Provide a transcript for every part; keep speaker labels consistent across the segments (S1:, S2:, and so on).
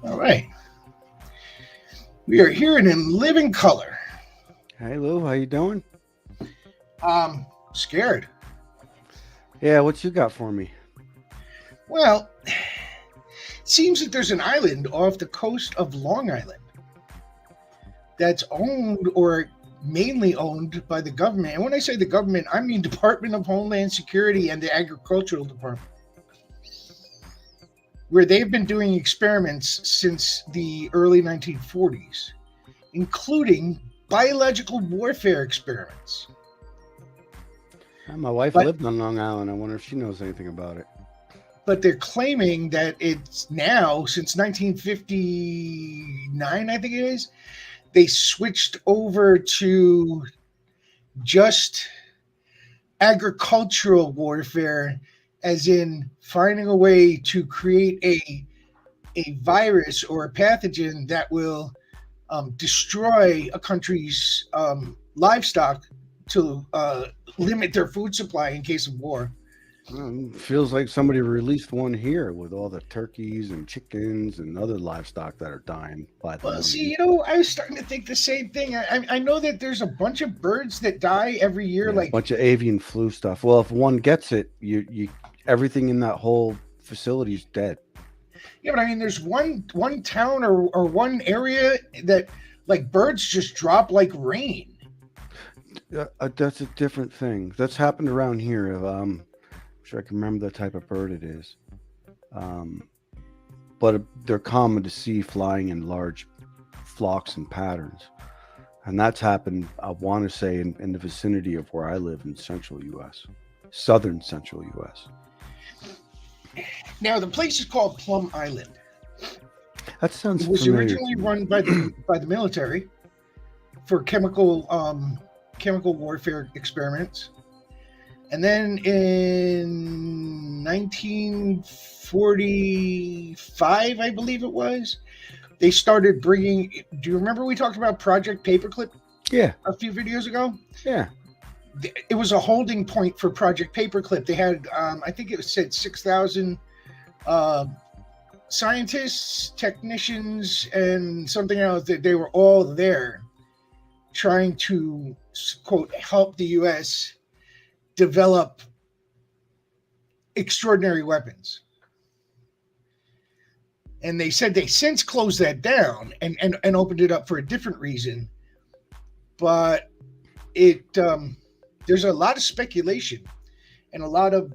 S1: All right. We are here in living color.
S2: Hey Lou, how you doing?
S1: Scared.
S2: Yeah, what you got for me?
S1: Well, it seems that there's an island off the coast of Long Island that's owned or mainly owned by the government. And when I say the government, I mean Department of Homeland Security and the Agricultural Department, where they've been doing experiments since the early 1940s, including biological warfare experiments.
S2: My wife
S1: But
S2: lived on Long Island. I wonder if she knows anything about it.
S1: but they're claiming that it's now since 1959, I think it is, they switched over to just agricultural warfare, as in finding a way to create a virus or a pathogen that will destroy a country's livestock to limit their food supply in case of war.
S2: Feels like somebody released one here with all the turkeys and chickens and other livestock that are dying by the
S1: Well, see,
S2: million.
S1: I was starting to think the same thing. I know that there's a bunch of birds that die every year.
S2: Yeah, a
S1: Like,
S2: bunch of avian flu stuff. Well, if one gets it, you everything in that whole facility is dead.
S1: yeah, but I mean, there's one town or one area that like birds just drop like rain.
S2: That's a different thing. That's happened around here. I'm sure I can remember the type of bird it is. Um, but they're common to see flying in large flocks and patterns. And that's happened, I want to say, in the vicinity of where I live in central U.S., southern central U.S.
S1: Now, the place is called Plum Island.
S2: That sounds
S1: It was
S2: familiar
S1: originally
S2: to me.
S1: run by the military for chemical warfare experiments, and then in 1945, I believe it was, they started bringing. Do you remember we talked about Project Paperclip
S2: Yeah,
S1: a few videos ago?
S2: yeah.
S1: It was a holding point for Project Paperclip. They had, I think it said 6,000 uh, scientists, technicians, and something else. That they were all there trying to quote help the U.S. develop extraordinary weapons. And they said they since closed that down and opened it up for a different reason. But it there's a lot of speculation and a lot of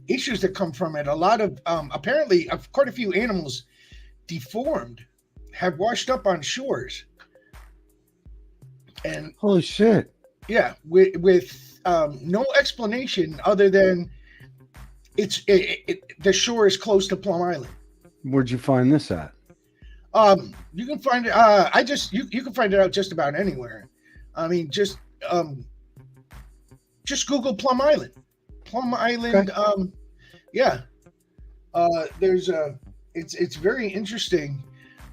S1: issues that come from it. A lot of apparently quite a few animals deformed have washed up on shores, and
S2: Holy shit.
S1: yeah, with no explanation other than the shore is close to Plum Island.
S2: Where'd you find this at?
S1: You can find it. You can find it out just about anywhere. I mean, um, just Google Plum Island. Plum
S2: Okay.
S1: Island. Yeah. There's a. It's very interesting.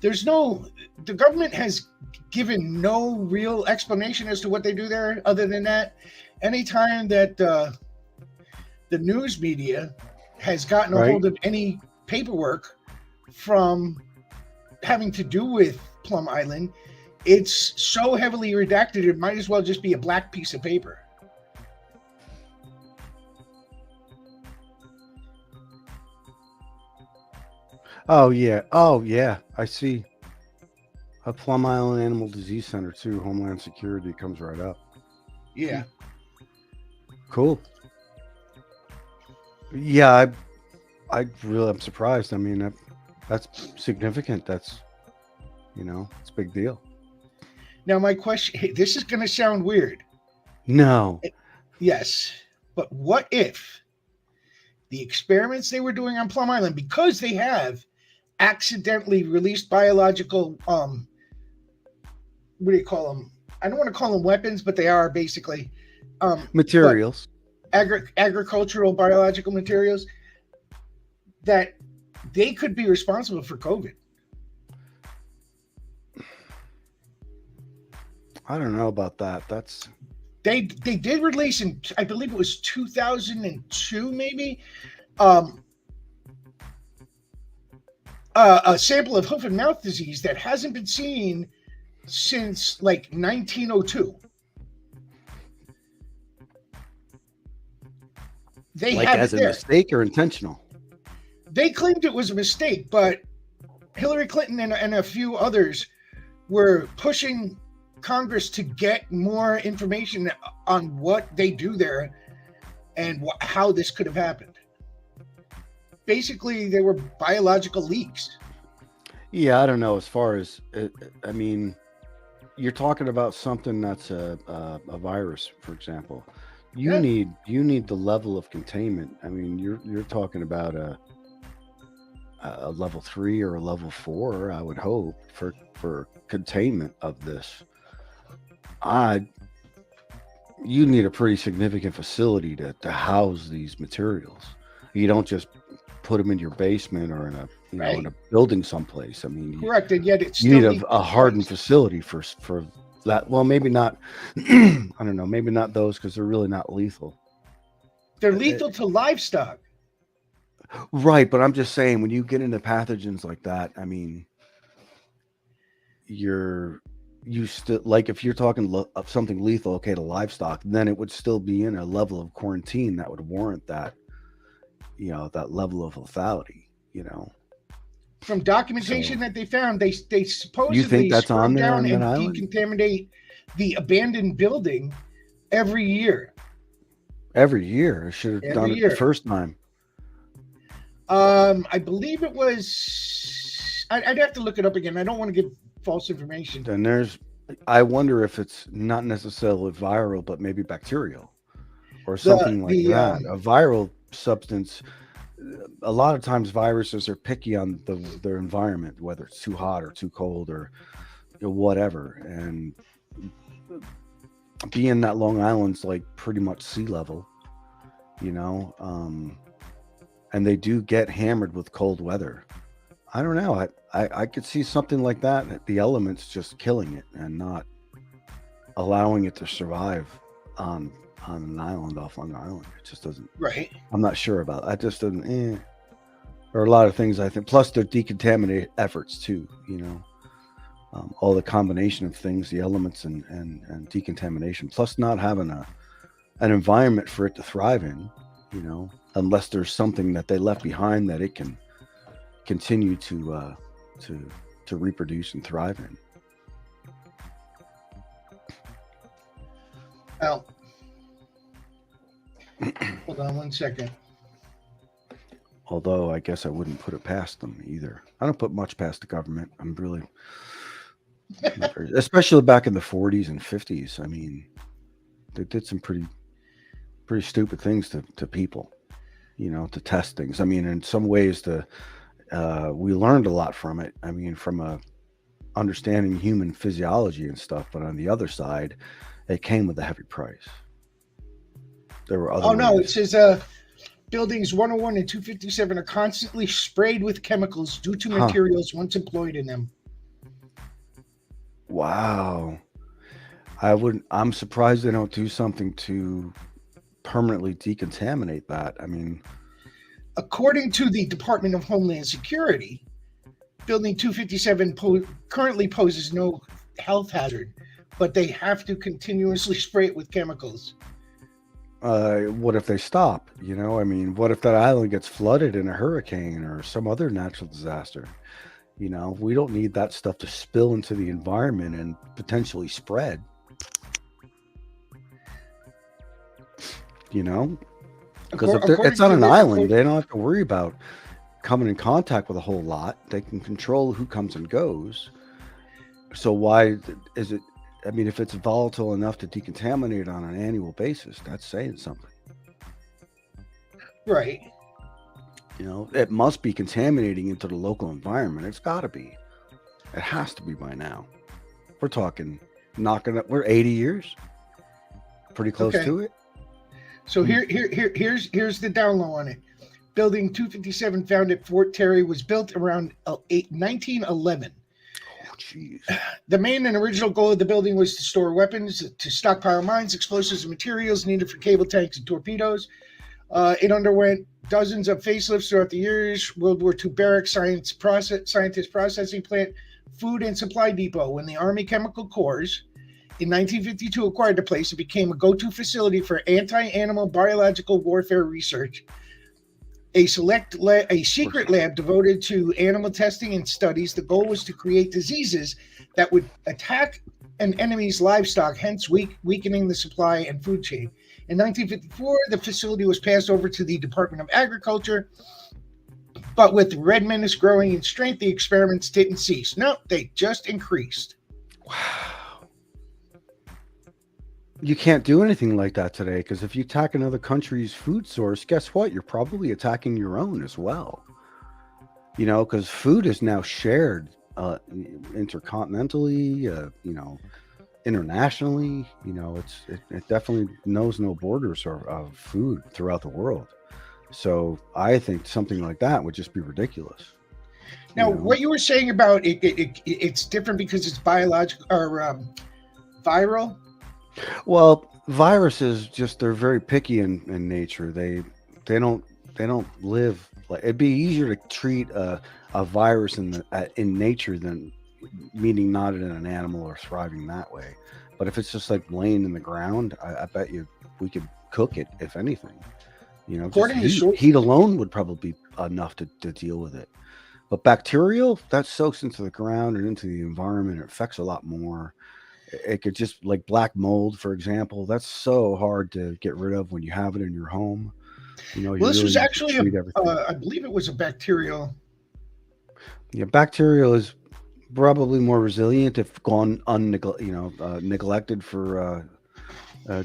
S1: There's no. The government has given no real explanation as to what they do there. Other than that, anytime that the news media has gotten a
S2: Right.
S1: hold of any paperwork from having to do with Plum Island, it's so heavily redacted it might as well just be a black piece of paper.
S2: Oh yeah. Oh yeah. I see. A Plum Island Animal Disease Center too. Homeland Security comes right up. Hmm.
S1: Yeah.
S2: Cool. Yeah, I really am surprised. I mean, that's significant. That's it's a big deal.
S1: Now my question, this is going to sound weird.
S2: No.
S1: Yes, but what if the experiments they were doing on Plum Island, because they have accidentally released biological what do you call them? I don't want to call them weapons, but they are basically but
S2: Materials.
S1: agricultural biological materials, that they could be responsible for COVID.
S2: I don't know about that. That's
S1: They did release in, I believe it was 2002 maybe, um a sample of hoof and mouth disease that hasn't been seen since like 1902. They
S2: Like
S1: have it
S2: as a
S1: there.
S2: mistake or intentional?
S1: They claimed it was a mistake, but Hillary Clinton and a few others were pushing Congress to get more information on what they do there and how this could have happened. Basically, they were biological leaks.
S2: Yeah, I don't know. As far as I mean, you're talking about something that's a virus, for example.
S1: Yeah,
S2: You need the level of containment. I mean, you're talking about a level 3 or a level 4. I would hope for containment of this. I You need a pretty significant facility to house these materials. You don't just put them in your basement or in a in
S1: right.
S2: a building someplace. I mean,
S1: Correct. And yet it's
S2: you
S1: still
S2: need
S1: lethal
S2: a hardened
S1: twice.
S2: facility for that. Well, maybe not. I don't know. Maybe not those because they're really not lethal.
S1: They're
S2: Uh, uh,
S1: lethal to livestock.
S2: Right, but I'm just saying when you get into pathogens like that, I mean, you're you still like if you're talking of something lethal, okay, to livestock, then it would still be in a level of quarantine that would warrant that that level of lethality.
S1: From documentation
S2: So
S1: that they found, they
S2: you think
S1: supposedly
S2: that's on
S1: scrub
S2: there
S1: down
S2: on that
S1: and
S2: island
S1: decontaminate the abandoned building every year.
S2: every year? I should have
S1: Every
S2: done it the
S1: year.
S2: first time.
S1: I believe it was. I'd have to look it up again. I don't want to give false information.
S2: Then I wonder if it's not necessarily viral, but maybe bacterial or
S1: The
S2: something like
S1: the
S2: that. A viral substance. A lot of times, viruses are picky on their environment, whether it's too hot or too cold or whatever. And being that Long Island's like pretty much sea level, you know, and they do get hammered with cold weather. I don't know. I could see something like that. The elements just killing it and not allowing it to survive on an island off Long Island. It just doesn't.
S1: right.
S2: I'm not sure about. That just doesn't. There are a lot of things I think. Plus, their decontaminate efforts too. All the combination of things, the elements and decontamination. Plus, not having an environment for it to thrive in. Unless there's something that they left behind that it can continue to reproduce and thrive in.
S1: Well, hold on one second.
S2: Although I guess I wouldn't put it past them either. I don't put much past the government. I'm really not very, especially back in the 40s and 50s. I mean, they did some pretty stupid things to people, to test things. I mean, in some ways, we learned a lot from it. I mean, from understanding human physiology and stuff. But on the other side, it came with a heavy price. There were other
S1: Oh no, it
S2: ways.
S1: says buildings 101 and 257 are constantly sprayed with chemicals due to
S2: Huh.
S1: materials once employed in them.
S2: Wow. I'm surprised they don't do something to permanently decontaminate that. I mean,
S1: According to the Department of Homeland Security, Building 257 currently poses no health hazard, but they have to continuously spray it with chemicals.
S2: what if they stop? I mean, what if that island gets flooded in a hurricane or some other natural disaster? We don't need that stuff to spill into the environment and potentially spread. You know, because if it's
S1: According
S2: on
S1: to
S2: an
S1: this,
S2: island, they don't have to worry about coming in contact with a whole lot. They can control who comes and goes. So why is it? I mean, if it's volatile enough to decontaminate on an annual basis, that's saying something.
S1: right?
S2: It must be contaminating into the local environment. It's got to be. It has to be by now. We're talking knocking up. We're 80 years, pretty close
S1: Okay.
S2: to it.
S1: So here's the down low on it. Building 257 found at Fort Terry was built around 1911.
S2: Oh, jeez.
S1: The main and original goal of the building was to store weapons, to stockpile mines, explosives, and materials needed for cable tanks and torpedoes. It underwent dozens of facelifts throughout the years. World War II barracks, scientist processing plant, food and supply depot. When the Army Chemical Corps in 1952 acquired the place, it became a go-to facility for anti-animal biological warfare research. A secret lab devoted to animal testing and studies. The goal was to create diseases that would attack an enemy's livestock, hence weakening the supply and food chain. In 1954, the facility was passed over to the Department of Agriculture, but with the Red Menace growing in strength, the experiments didn't cease. No, they just increased.
S2: Wow. You can't do anything like that today because if you attack another country's food source, guess what? You're probably attacking your own as well. Because food is now shared intercontinentally, internationally. It definitely knows no borders of food throughout the world. So I think something like that would just be ridiculous.
S1: Now, what you were saying about it's different because it's biological or viral.
S2: Well, viruses they're very picky in nature. They don't live like it'd be easier to treat a virus in nature than meaning not in an animal or thriving that way. But if it's just like laying in the ground, I bet you we could cook it if anything. Just
S1: According to
S2: heat alone would probably be enough to deal with it. But bacterial, that soaks into the ground and into the environment. It affects a lot more. It could just like black mold, for example. That's so hard to get rid of when you have it in your home. You
S1: well, this
S2: really
S1: was
S2: need to
S1: actually
S2: treat everything.
S1: I believe it was a bacterial.
S2: Yeah, bacterial is probably more resilient if gone neglected for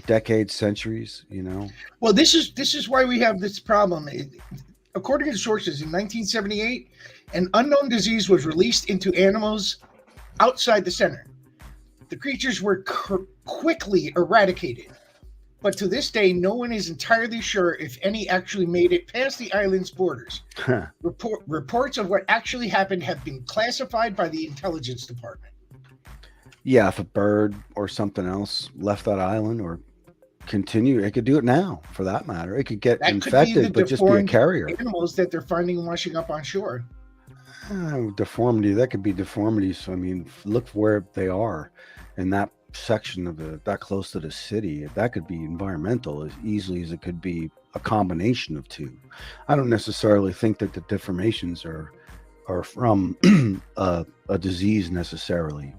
S2: decades, centuries.
S1: Well, this is why we have this problem. According to sources, in 1978, an unknown disease was released into animals outside the center. The creatures were quickly eradicated, but to this day, no one is entirely sure if any actually made it past the island's borders. Reports of what actually happened have been classified by the intelligence department.
S2: Yeah, if a bird or something else left that island or continue, it could do it now for that matter. It could get
S1: That could be the
S2: infected, but just be a
S1: deformed
S2: carrier.
S1: animals that they're finding washing up on shore.
S2: Deformity, that could be deformities. I mean, look where they are in that section of that close to the city. That could be environmental as easily as it could be a combination of two. I don't necessarily think that the deformations are from a disease necessarily.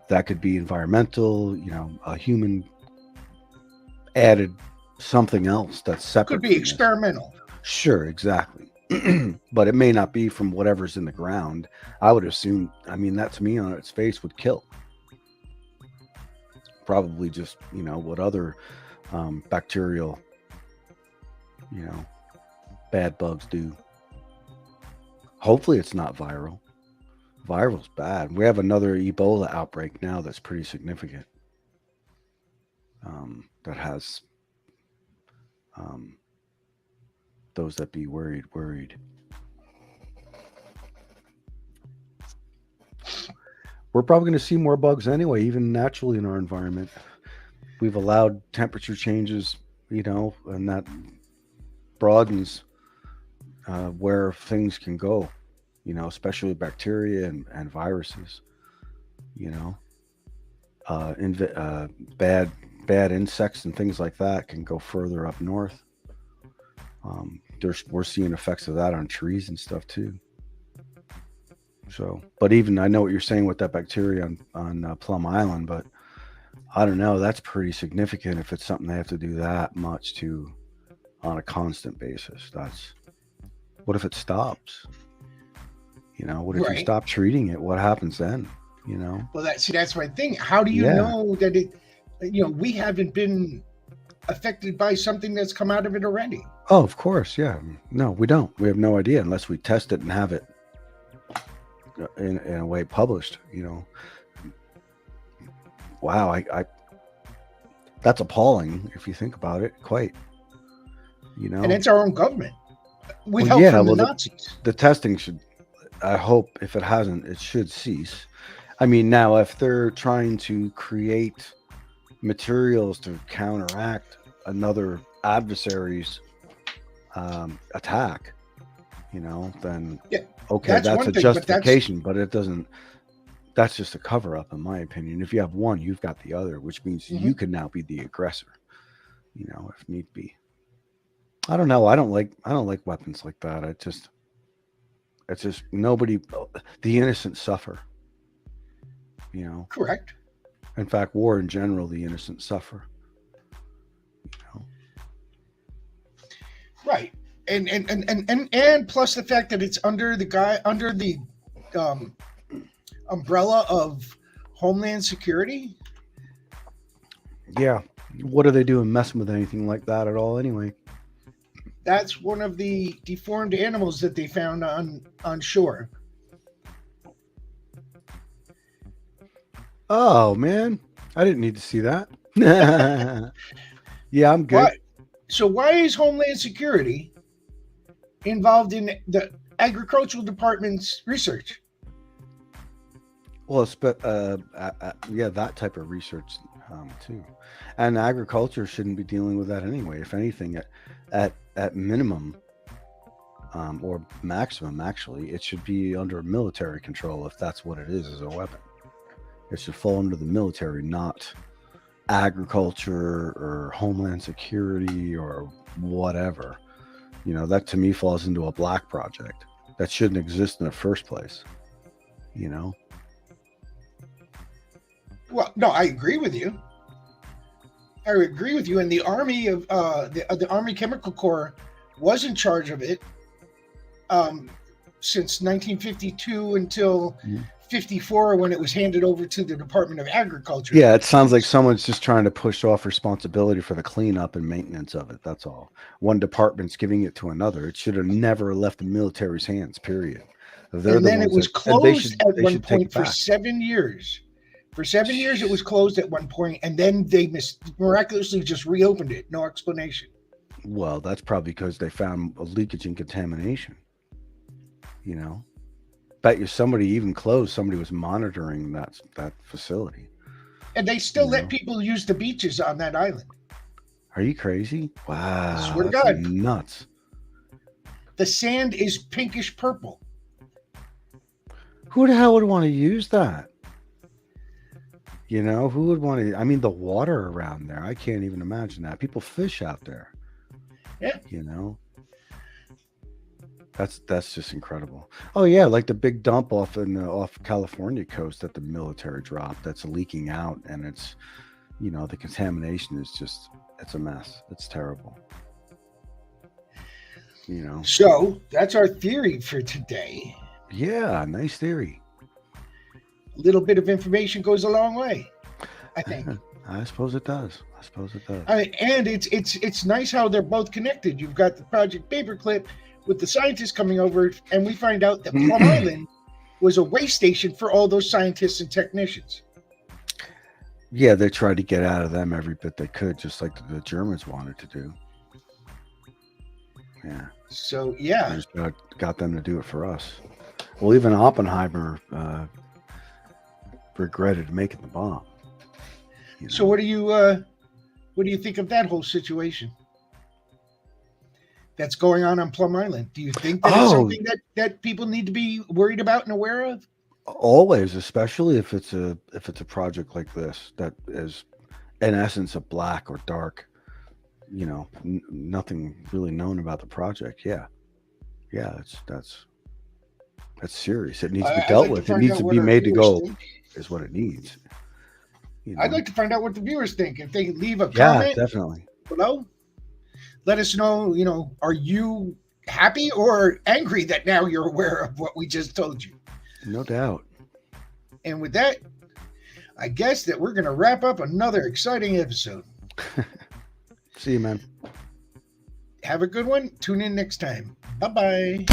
S2: That could be environmental, a human added something else that's separate.
S1: Could be experimental.
S2: Sure, exactly. But it may not be from whatever's in the ground. I would assume, I mean, that to me on its face would kill. Probably just, what other bacterial, you know, bad bugs do. Hopefully it's not viral. Viral's bad. We have another Ebola outbreak now that's pretty significant. That has those that be worried. We're probably going to see more bugs anyway, even naturally in our environment. We've allowed temperature changes, and that broadens where things can go, especially bacteria and viruses, you know, bad insects and things like that can go further up north. We're seeing effects of that on trees and stuff too. So, but even I know what you're saying with that bacteria on Plum Island, but I don't know. That's pretty significant if it's something they have to do that much to on a constant basis. What if it stops? What if you
S1: Right.
S2: stop treating it? What happens then?
S1: Well, that's my thing. How do you
S2: Yeah.
S1: know that we haven't been affected by something that's come out of it already?
S2: Oh, of course. Yeah. No, we don't. We have no idea unless we test it and have it in a way published. Wow. I that's appalling if you think about it. Quite.
S1: And it's our own government with
S2: Well,
S1: help
S2: yeah.
S1: from the
S2: Well,
S1: Nazis.
S2: the testing should. I hope if it hasn't, it should cease. I mean, now if they're trying to create materials to counteract another adversary's attack, then
S1: Yeah,
S2: okay,
S1: that's
S2: that's
S1: one
S2: a
S1: thing, but that's
S2: justification, but it doesn't. That's just a cover up, in my opinion. If you have one, you've got the other, which means you
S1: mhm,
S2: can now be the aggressor, if need be. I don't know. I don't like weapons like that. It's just nobody. The innocent suffer. You know.
S1: correct.
S2: In fact, war in general, the innocent suffer. You know.
S1: Right. And plus the fact that it's under the um, umbrella of Homeland Security.
S2: Yeah. What are they doing messing with anything like that at all? Anyway.
S1: That's one of the deformed animals that they found on shore.
S2: Oh man, I didn't need to see that. Yeah, I'm good.
S1: Why? So why is Homeland Security involved in the agricultural department's research?
S2: Well, yeah, that type of research too, and agriculture shouldn't be dealing with that anyway. If anything, at minimum or maximum, actually, it should be under military control if that's what it is as a weapon. It should fall under the military, not agriculture or homeland security or whatever. That to me falls into a black project that shouldn't exist in the first place. You know.
S1: Well, no, I agree with you. I agree with you. And the Army of the Army Chemical Corps was in charge of it um, since 1952 until
S2: Mhm.
S1: 54 when it was handed over to the Department of Agriculture.
S2: Yeah, it sounds like someone's just trying to push off responsibility for the cleanup and maintenance of it. That's all. One department's giving it to another. It should have never left the military's hands. Period. They're
S1: And
S2: the
S1: then it
S2: ones
S1: was
S2: that, and they
S1: closed
S2: should
S1: at
S2: they
S1: one
S2: should take
S1: point
S2: it
S1: for
S2: back.
S1: 7 years. For 7 years, it was closed at one point, and then they miraculously just reopened it. No explanation.
S2: Well, that's probably because they found a leakage and contamination. You know, bet you somebody even closed. Somebody was monitoring that facility.
S1: And they still
S2: You
S1: let
S2: know,
S1: people use the beaches on that island.
S2: are you crazy?
S1: I
S2: Wow,
S1: swear to
S2: that's
S1: God,
S2: nuts.
S1: the sand is pinkish purple.
S2: Who the hell would want to use that? Who would want to? I mean, the water around there, I can't even imagine that. People fish out there,
S1: Yeah.
S2: you know. That's just incredible. Oh yeah, like the big dump off California coast that the military dropped that's leaking out, and the contamination is just it's a mess. It's terrible. You know.
S1: So that's our theory for today.
S2: Yeah, nice theory.
S1: A little bit of information goes a long way, I think.
S2: I suppose it does. I suppose it does.
S1: I mean, and it's nice how they're both connected. You've got the Project Paperclip with the scientists coming over, and we find out that Plum Island was a way station for all those scientists and technicians.
S2: Yeah, they tried to get out of them every bit they could, just like the Germans wanted to do. Yeah.
S1: So
S2: We
S1: yeah.
S2: just got them to do it for us. Well, even Oppenheimer regretted making the bomb.
S1: So what do you think of that whole situation that's going on Plum Island? Do you think that it's
S2: Oh,
S1: something that people need to be worried about and aware of?
S2: always, especially if it's a project like this that is, in essence, a black or dark. Nothing really known about the project. Yeah, yeah, that's serious. It needs to be
S1: I'd
S2: dealt
S1: like to
S2: with. It
S1: find
S2: needs
S1: out
S2: to
S1: what
S2: be
S1: our
S2: made to
S1: viewers
S2: go.
S1: think.
S2: Is what it needs.
S1: I'd like to find out what the viewers think. If they leave a
S2: Yeah,
S1: comment
S2: definitely.
S1: below, let us know. Are you happy or angry that now you're aware of what we just told you?
S2: No doubt.
S1: And with that, I guess that we're going to wrap up another exciting episode.
S2: See you, man.
S1: Have a good one. Tune in next time. Bye bye.